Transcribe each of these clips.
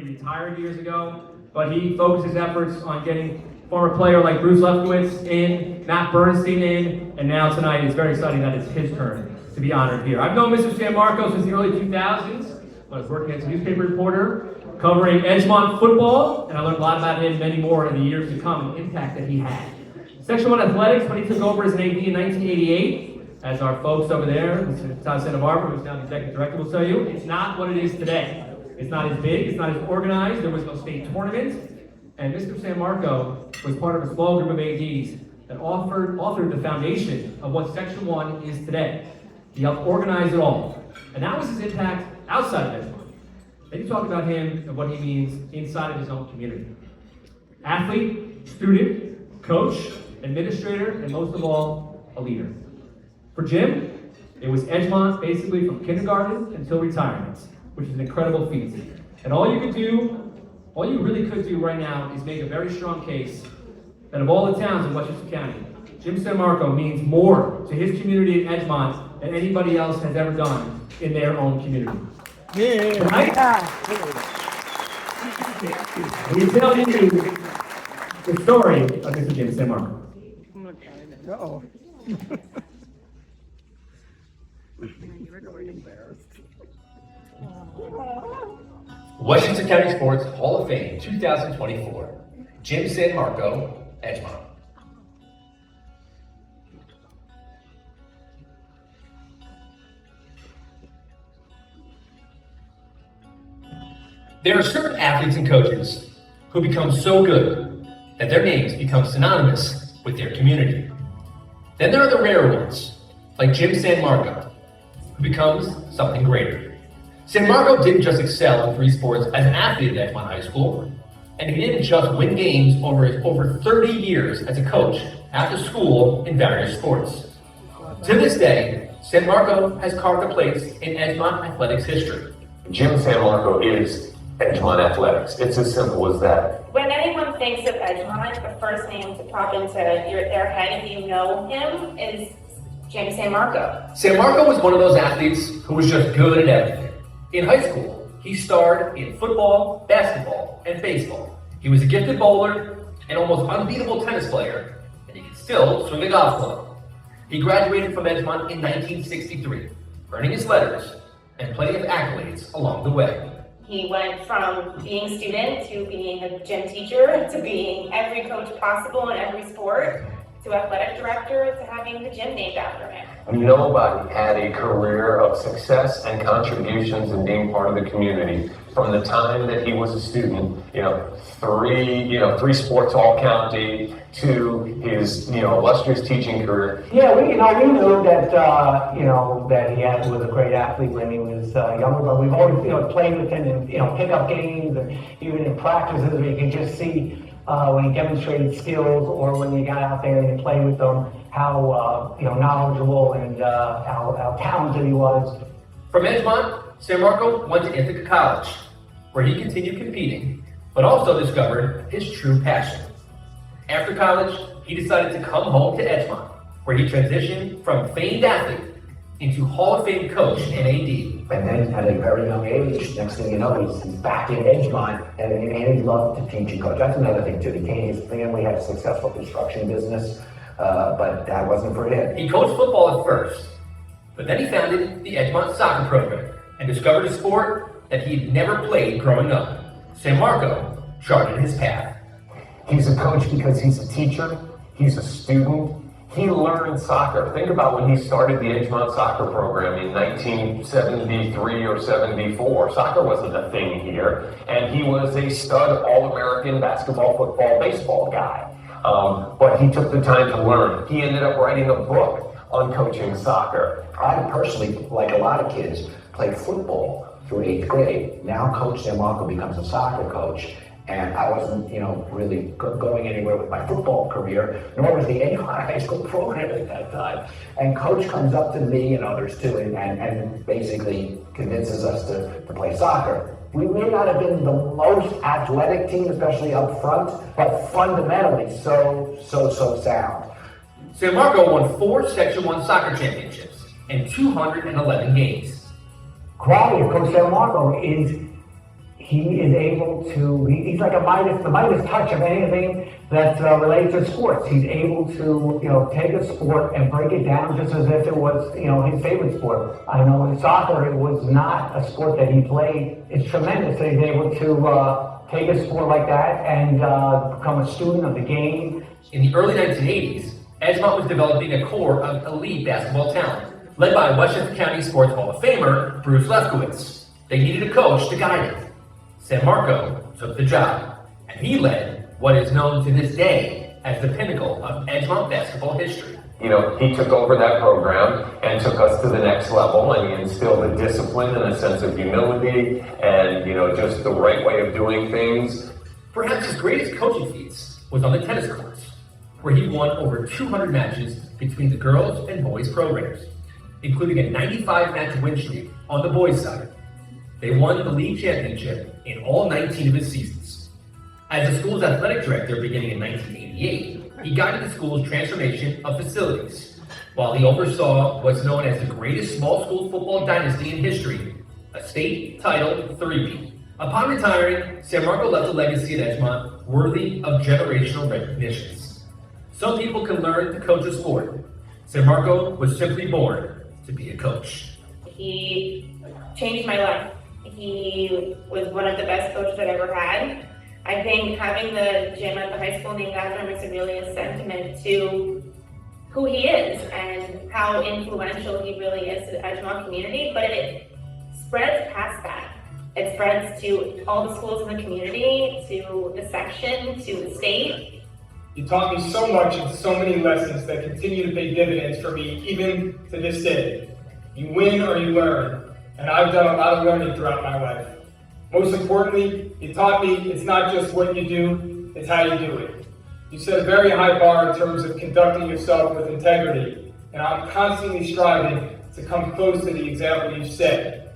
retired years ago, but he focused his efforts on getting former player like Bruce Lefkowitz in, Matt Bernstein in, and now tonight it's very exciting that it's his turn to be honored here. I've known Mr. San Marco since the early 2000s when I was working as a newspaper reporter covering Edgemont football, and I learned a lot about him, many more in the years to come, and the impact that he had. Section 1 athletics, when he took over as an AD in 1988, as our folks over there, Mr. Todd Santa Barbara, who's now the executive director, will tell you, it's not what it is today. It's not as big, it's not as organized, there was no state tournament, and Mr. San Marco was part of a small group of ADs that authored the foundation of what Section 1 is today. He helped organize it all. And that was his impact outside of Edgemont. Then you talk about him and what he means inside of his own community. Athlete, student, coach, administrator, and most of all, a leader. For Jim, it was Edgemont basically from kindergarten until retirement, which is an incredible feat. And all you really could do right now is make a very strong case that of all the towns in Westchester County, Jim San Marco means more to his community in Edgemont than anybody else has ever done in their own community. Yeah. Right? We tell you the story of Mr. Jim San Marco. Uh-oh. Westchester County Sports Hall of Fame 2024. Jim San Marco, Edgemont. There are certain athletes and coaches who become so good that their names become synonymous with their community. Then there are the rare ones, like Jim San Marco, who becomes something greater. San Marco didn't just excel in 3 sports as an athlete at Edgemont High School, and he didn't just win games over his over 30 years as a coach after school in various sports. To this day, San Marco has carved a place in Edgemont athletics history. Jim San Marco is Edgemont athletics. It's as simple as that. When anyone thinks of Edgemont, the first name to pop into their head, if you know him, is Jim San Marco. San Marco was one of those athletes who was just good at everything. In high school, he starred in football, basketball, and baseball. He was a gifted bowler, an almost unbeatable tennis player, and he could still swing a golf club. He graduated from Edgemont in 1963, earning his letters and plenty of accolades along the way. He went from being a student to being a gym teacher to being every coach possible in every sport to athletic director to having the gym named after him. Nobody had a career of success and contributions and being part of the community from the time that he was a student, three sports all county to his, illustrious teaching career. Yeah, we knew that, that he was a great athlete when he was younger, but we've always, played with him in, pickup games and even in practices where you can just see when he demonstrated skills or when you got out there and played with them, how, knowledgeable and how talented he was. From Edgemont, San Marco went to Ithaca College, where he continued competing, but also discovered his true passion. After college, he decided to come home to Edgemont, where he transitioned from famed athlete into Hall of Fame coach and AD. And then at a very young age, next thing you know, he's back in Edgemont, and he loved to teach and coach. That's another thing too. His family had a successful construction business, but that wasn't for him. He coached football at first, but then he founded the Edgemont soccer program and discovered a sport that he'd never played growing up. San Marco charted his path. He's a coach because he's a teacher, he's a student. He learned soccer. Think about when he started the Edgemont soccer program in 1973 or 74. Soccer wasn't a thing here, and he was a stud All-American basketball, football, baseball guy. But he took the time to learn. He ended up writing a book on coaching soccer. I personally, like a lot of kids, played football through 8th grade. Now Coach San Marco becomes a soccer coach, and I wasn't, really going anywhere with my football career, nor was the Edgemont High School program at that time. And Coach comes up to me and others too, and basically convinces us to play soccer. We may not have been the most athletic team, especially up front, but fundamentally so sound. San Marco won 4 Section 1 soccer championships and 211 games. Quality of Coach San Marco is he is able to, he's like the Midas touch of anything that relates to sports. He's able to, take a sport and break it down just as if it was, his favorite sport. I know in soccer, it was not a sport that he played. It's tremendous that he's able to take a sport like that and become a student of the game. In the early 1980s, Edgemont was developing a core of elite basketball talent, led by Westchester County Sports Hall of Famer Bruce Lefkowitz. They needed a coach to guide it. San Marco took the job, and he led what is known to this day as the pinnacle of Edgemont basketball history. He took over that program and took us to the next level, and he instilled a discipline and a sense of humility and, just the right way of doing things. Perhaps his greatest coaching feats was on the tennis courts, where he won over 200 matches between the girls and boys programs, including a 95-match win streak on the boys' side. They won the league championship in all 19 of his seasons. As the school's athletic director beginning in 1988, he guided the school's transformation of facilities, while he oversaw what's known as the greatest small school football dynasty in history, a state title three-peat. Upon retiring, San Marco left a legacy at Edgemont worthy of generational recognitions. Some people can learn to coach a sport. San Marco was simply born to be a coach. He changed my life. He was one of the best coaches I've ever had. I think having the gym at the high school named after him is really a sentiment to who he is and how influential he really is to the Edgemont community, but it spreads past that. It spreads to all the schools in the community, to the section, to the state. You taught me so much and so many lessons that continue to pay dividends for me even to this day. You win or you learn, and I've done a lot of learning throughout my life. Most importantly, you taught me it's not just what you do, it's how you do it. You set a very high bar in terms of conducting yourself with integrity, and I'm constantly striving to come close to the example you've set.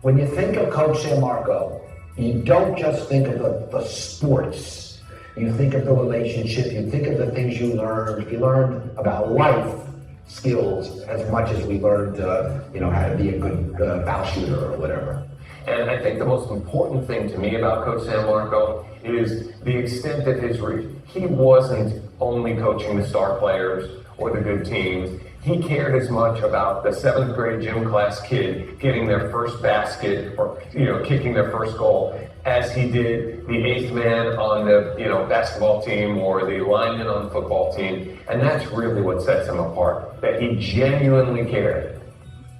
When you think of Coach San Marco, you don't just think of the sports. You think of the relationship, you think of the things you learned. You learned about life skills as much as we learned, how to be a good foul shooter or whatever. And I think the most important thing to me about Coach San Marco is the extent of his reach. He wasn't only coaching the star players or the good teams. He cared as much about the 7th grade gym class kid getting their first basket or, kicking their first goal as he did the 8th man on the, basketball team or the lineman on the football team. And that's really what sets him apart, that he genuinely cared.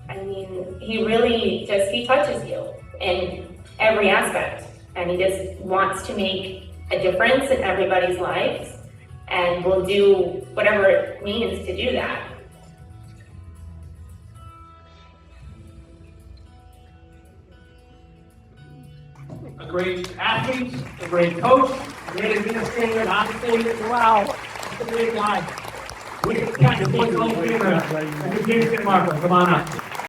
I mean, he touches you in every aspect, and he just wants to make a difference in everybody's lives and will do whatever it means to do that. A great athlete, a great coach, a great administrator, an honest wow, a great guy. We got the boys all together. James San Marco, come on up.